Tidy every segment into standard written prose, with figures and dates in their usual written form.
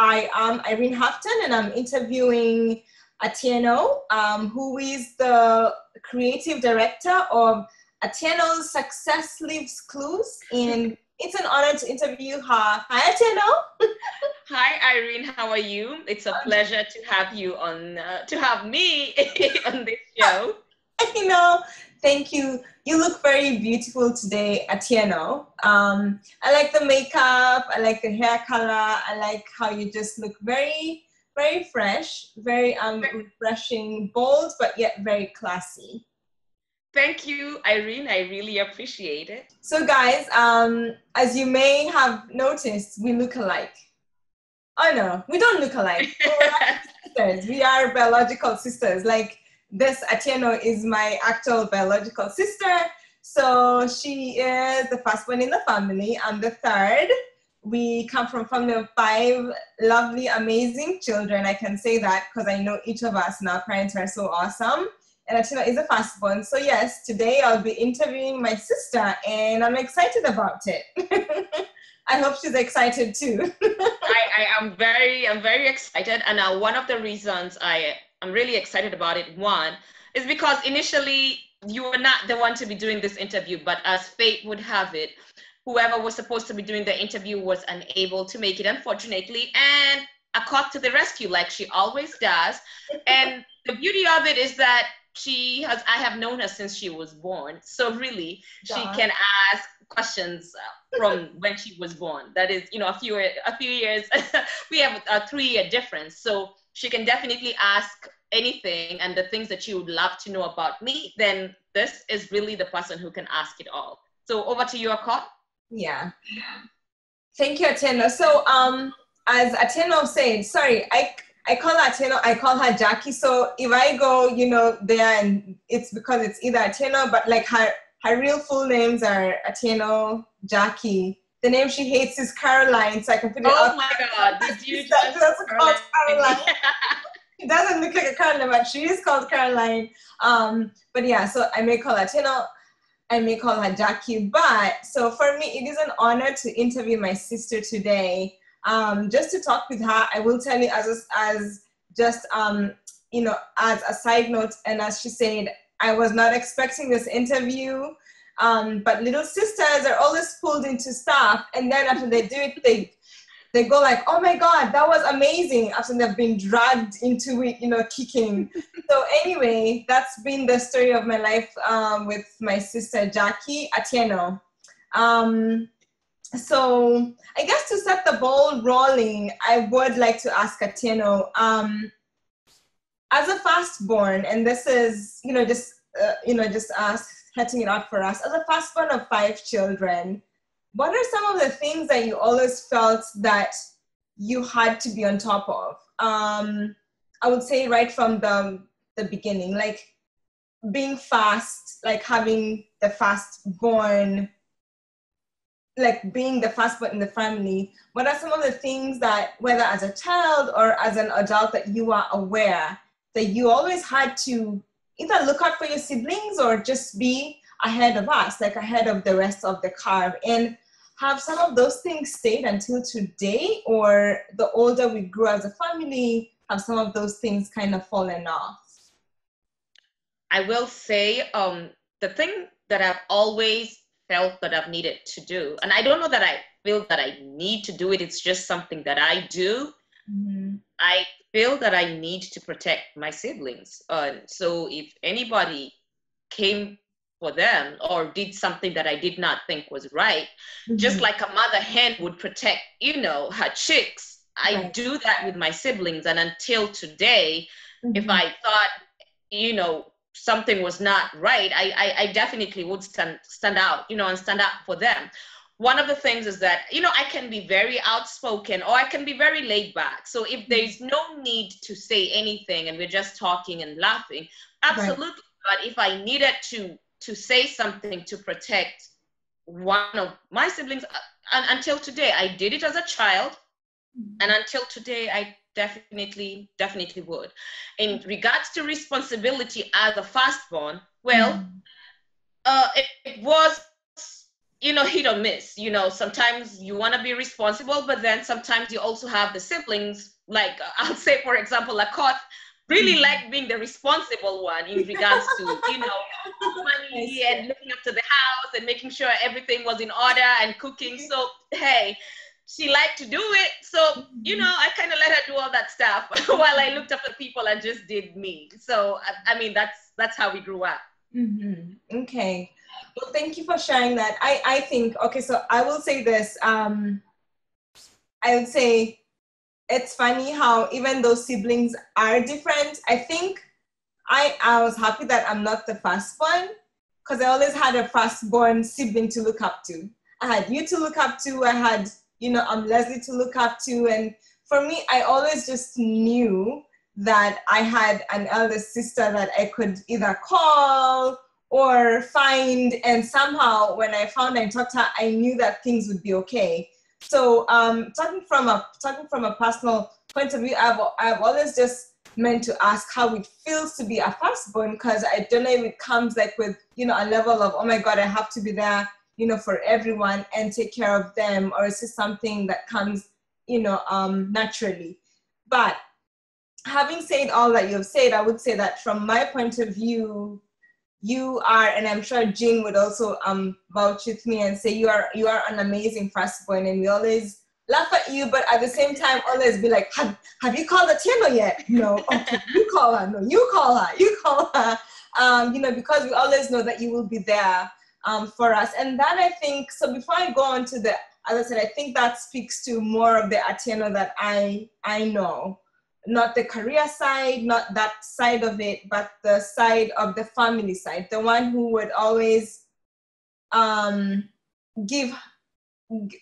I am Irene Houghton, and I'm interviewing Atieno, who is the creative director of Atieno'S Success Leaves Clues. And it's an honor to interview her. Hi, Atieno. Hi, Irene. How are you? It's a pleasure to have you on, to have me on this show. Thank you. You look very beautiful today, Atieno. I like the makeup. I like the hair color. I like how you just look very, very fresh, very refreshing, bold, but yet very classy. Thank you, Irene. I really appreciate it. So guys, as you may have noticed, we look alike. Oh no, we don't look alike. We're sisters. We are biological sisters. Like this Atieno is my actual biological sister. So she is the first one in the family. I'm the third. We come from a family of 5 lovely, amazing children. I can say that because I know each of us and our parents are so awesome. And Atieno is the firstborn. So yes, today I'll be interviewing my sister and I'm excited about it. I hope she's excited too. I'm very excited. And one of the reasons I'm really excited about it, one, is because initially you were not the one to be doing this interview, but as fate would have it, whoever was supposed to be doing the interview was unable to make it, unfortunately, and I caught to the rescue like she always does. And the beauty of it is that I have known her since she was born. So really, she can ask questions from when she was born. That is, a few years, we have a 3-year difference. So she can definitely ask anything, and the things that you would love to know about me, then this is really the person who can ask it all. So over to you, Akot. Yeah. Thank you, Atieno. So as Atieno said, sorry, I call her Atieno, I call her Jackie. So if I go, there, and it's because it's either Atieno, but like her real full names are Atieno, Jackie. The name she hates is Caroline, so I can put it Oh my God, did you just called Caroline? She doesn't look like a Caroline, but she is called Caroline. But yeah, so I may call her Atieno, I may call her Jackie. But so for me, it is an honor to interview my sister today. Just to talk with her. I will tell you as a side note, and as she said, I was not expecting this interview, but little sisters are always pulled into stuff, and then after they do it, they go like, oh my God, that was amazing, after they've been dragged into it, kicking. So anyway, that's been the story of my life with my sister Jackie Atieno. So I guess to set the ball rolling, I would like to ask Atieno, as a firstborn, and this is, just setting it out for us, as a firstborn of 5 children, what are some of the things that you always felt that you had to be on top of? I would say right from the beginning, like being fast, like having the firstborn, like being the firstborn in the family. What are some of the things that, whether as a child or as an adult, that you are aware that you always had to either look out for your siblings or just be ahead of us, like ahead of the rest of the curve? And have some of those things stayed until today, or the older we grew as a family, have some of those things kind of fallen off? I will say the thing that I've always felt that I've needed to do, and I don't know that I feel that I need to do it, it's just something that I do. Mm-hmm. I feel that I need to protect my siblings. So if anybody came for them or did something that I did not think was right, mm-hmm. just like a mother hen would protect, her chicks, I do that with my siblings. And until today, mm-hmm. if I thought, something was not right, I definitely would stand out, and stand up for them. One of the things is that, I can be very outspoken or I can be very laid back. So if there's no need to say anything and we're just talking and laughing, absolutely. Right. But if I needed to say something to protect one of my siblings, and until today, I did it as a child, and until today, I definitely would. In regards to responsibility as a firstborn, well, it was, hit or miss. Sometimes you want to be responsible, but then sometimes you also have the siblings. Like I'll say, for example, Lakoth really liked being the responsible one in regards to, money and looking after the house and making sure everything was in order and cooking. So, hey, she liked to do it. So, I kind of let her do all that stuff while I looked after people and just did me. So, I mean, that's how we grew up. Mm-hmm. Okay. Well, thank you for sharing that. I think, okay, so I will say this. I would say it's funny how even though siblings are different, I think I was happy that I'm not the firstborn, because I always had a firstborn sibling to look up to. I had you to look up to. I had, Leslie to look up to. And for me, I always just knew that I had an elder sister that I could either call or find. And somehow when I found and talked to her, I knew that things would be okay. So talking from a personal point of view, I've always just meant to ask how it feels to be a firstborn, because I don't know if it comes like with, a level of, oh my God, I have to be there, for everyone and take care of them, or is it something that comes, naturally. But having said all that you've said, I would say that from my point of view, you are, and I'm sure Jing would also vouch with me and say you are an amazing firstborn, and we always laugh at you, but at the same time always be like, have you called Atieno yet? No. Okay, you call her. No, you call her. Because we always know that you will be there for us. And that, I think, so before I go on to as I said, I think that speaks to more of the Atieno that I know. Not the career side, not that side of it, but the side of the family side, the one who would always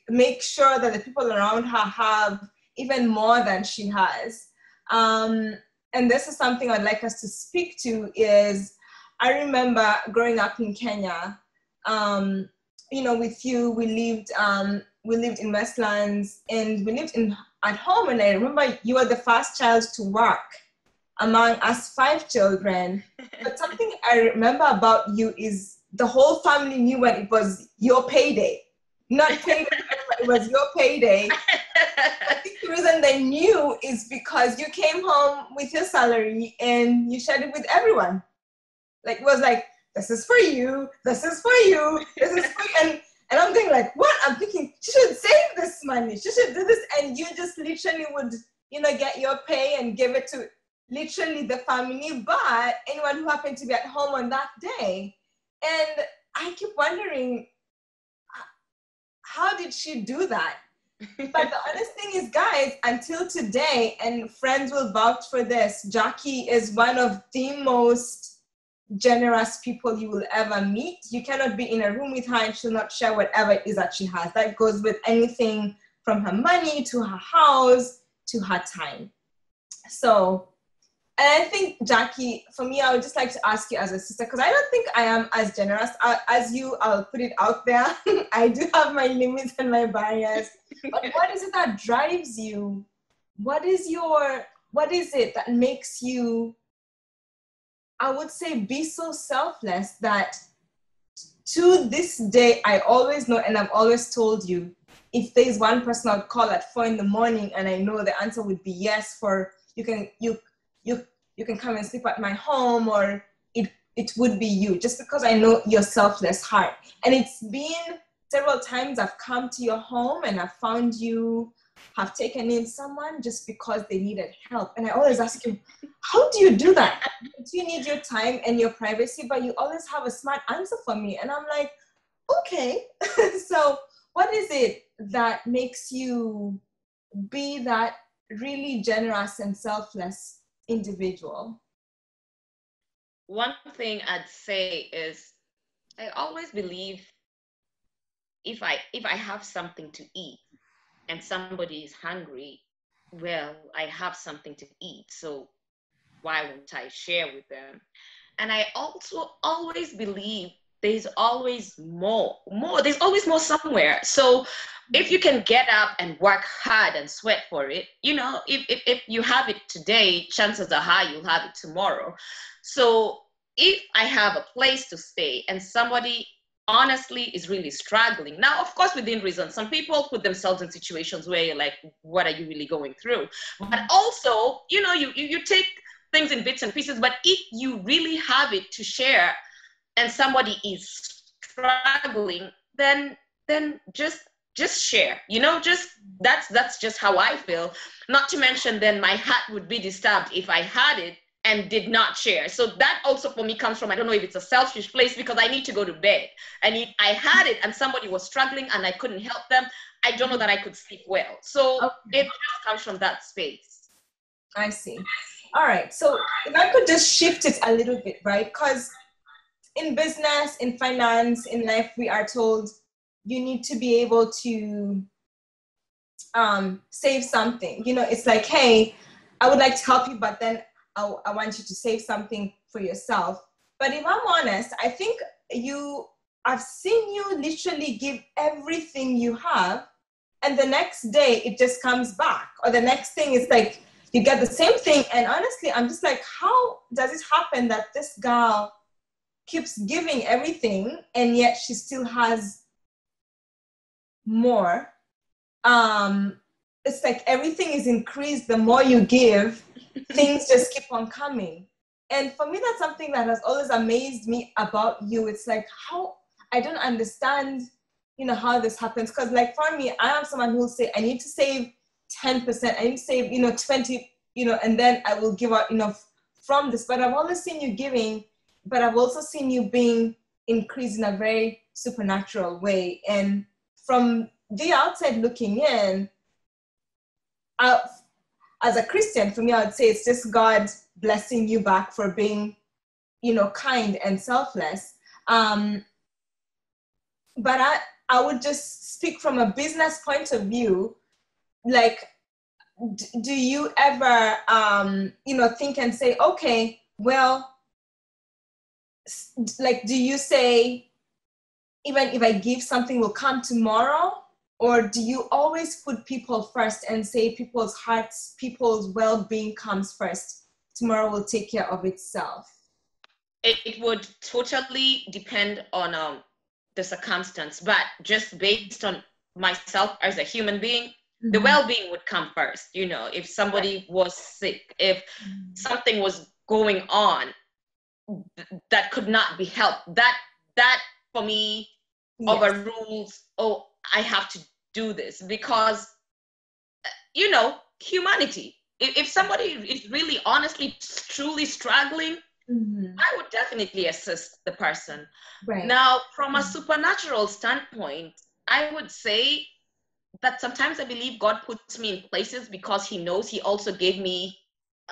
make sure that the people around her have even more than she has. And this is something I'd like us to speak to is, I remember growing up in Kenya, with you, we lived in Westlands, and we lived at home, and I remember you were the first child to work among us 5 children. But something I remember about you is the whole family knew when it was your payday. Not payday, but it was your payday. I think the reason they knew is because you came home with your salary and you shared it with everyone. Like, it was like, this is for you, this is for you, this is for you. And I'm thinking like, what? I'm thinking, she should save this money. She should do this. And you just literally would, get your pay and give it to literally the family, but anyone who happened to be at home on that day. And I keep wondering, how did she do that? But the honest thing is, guys, until today, and friends will vouch for this, Jackie is one of the most generous people you will ever meet. You cannot be in a room with her and she'll not share whatever it is that she has. That goes with anything from her money to her house to her time. So, and I think, Jackie, for me, I would just like to ask you as a sister, because I don't think I am as generous as you. I'll put it out there. I do have my limits and my barriers. But what is it that drives you? What is it that makes you, I would say, be so selfless that to this day, I always know, and I've always told you, if there's one person I'd call at 4 a.m. and I know the answer would be yes, for you can come and sleep at my home, or it would be you, just because I know your selfless heart. And it's been several times I've come to your home and I've found you have taken in someone just because they needed help. And I always ask you, how do you do that? Do you need your time and your privacy? But you always have a smart answer for me. And I'm like, okay. So what is it that makes you be that really generous and selfless individual? One thing I'd say is, I always believe if I have something to eat and somebody is hungry, well, I have something to eat, so why won't I share with them? And I also always believe there's always more. There's always more somewhere. So if you can get up and work hard and sweat for it, if you have it today, chances are high you'll have it tomorrow. So if I have a place to stay and somebody honestly is really struggling. Now, of course, within reason, some people put themselves in situations where you're like, what are you really going through? But also, you know, you take things in bits and pieces, but if you really have it to share and somebody is struggling, then just share, you know, just that's just how I feel. Not to mention then my heart would be disturbed if I had it and did not share. So that also for me comes from, I don't know if it's a selfish place, because I need to go to bed. And if I had it and somebody was struggling and I couldn't help them, I don't know that I could sleep well. So it just comes from that space. I see. All right. So if I could just shift it a little bit, right? Because in business, in finance, in life, we are told you need to be able to save something. You know, it's like, hey, I would like to help you, but then I want you to save something for yourself. But if I'm honest, I think I've seen you literally give everything you have, and the next day it just comes back. Or the next thing is like, you get the same thing. And honestly, I'm just like, how does it happen that this girl keeps giving everything and yet she still has more? It's like everything is increased. The more you give, things just keep on coming. And for me, that's something that has always amazed me about you. It's like, how I don't understand, you know, how this happens. Because like for me, I am someone who will say, I need to save 10%, I need to save, you know, 20, you know, and then I will give out enough from this. But I've always seen you giving, but I've also seen you being increased in a very supernatural way. And from the outside looking in, as a Christian, for me, I would say it's just God blessing you back for being, you know, kind and selfless. But I would just speak from a business point of view. Like, do you ever, you know, think and say, okay, well, like, do you say, even if I give, something will come tomorrow? Or do you always put people first and say people's hearts, people's well-being comes first? Tomorrow will take care of itself. It would totally depend on the circumstance, but just based on myself as a human being, the well-being would come first. You know, if somebody was sick, if something was going on that could not be helped, that for me overrules, oh, I have to do this, because, you know, humanity. If somebody is really honestly truly struggling, I would definitely assist the person. Right. Now, from a supernatural standpoint, I would say that sometimes I believe God puts me in places because he knows he also gave me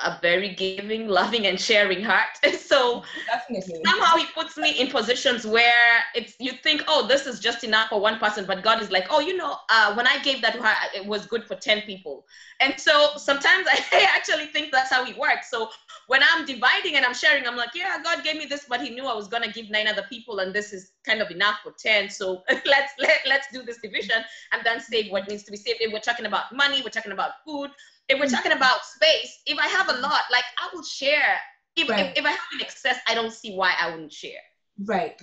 a very giving, loving, and sharing heart. So definitely, somehow he puts me in positions where you think, oh, this is just enough for one person, but God is like, oh, you know, when I gave that to her, it was good for 10 people. And so sometimes I actually think that's how he works. So when I'm dividing and I'm sharing, I'm like, yeah, God gave me this, but he knew I was going to give 9 other people, and this is kind of enough for 10. So let's do this division and then save what needs to be saved. If we're talking about money, we're talking about food, if we're talking about space, if I have a lot, like, I will share. If I have an excess, I don't see why I wouldn't share. Right.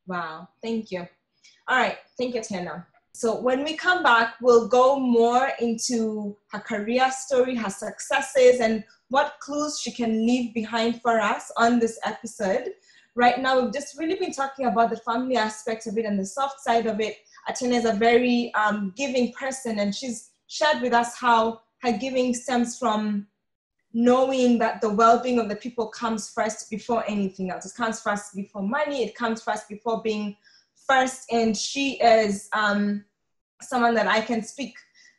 Wow, thank you. All right, thank you, Atieno. So when we come back, we'll go more into her career story, her successes, and what clues she can leave behind for us on this episode. Right now, we've just really been talking about the family aspect of it and the soft side of it. Atieno is a very giving person, and she's shared with us how her giving stems from knowing that the well-being of the people comes first before anything else. It comes first before money. It comes first before being first. And she is someone that I can speak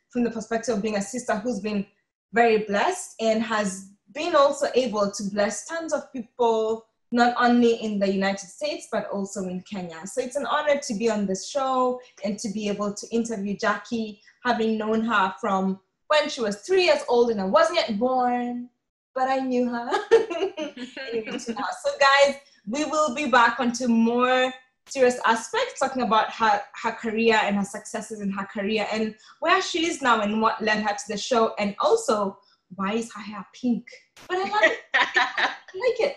from the perspective of being a sister who's been very blessed and has been also able to bless tons of people, not only in the United States, but also in Kenya. So it's an honor to be on this show and to be able to interview Jackie, having known her from when she was 3 years old and I wasn't yet born, but I knew her. Anyway, to now. So guys, we will be back onto more serious aspects, talking about her career and her successes in her career and where she is now and what led her to the show, and also why is her hair pink? But I love it. I like it.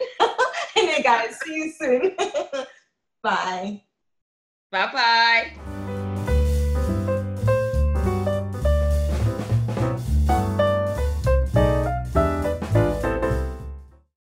Anyway, guys, see you soon. Bye. Bye-bye.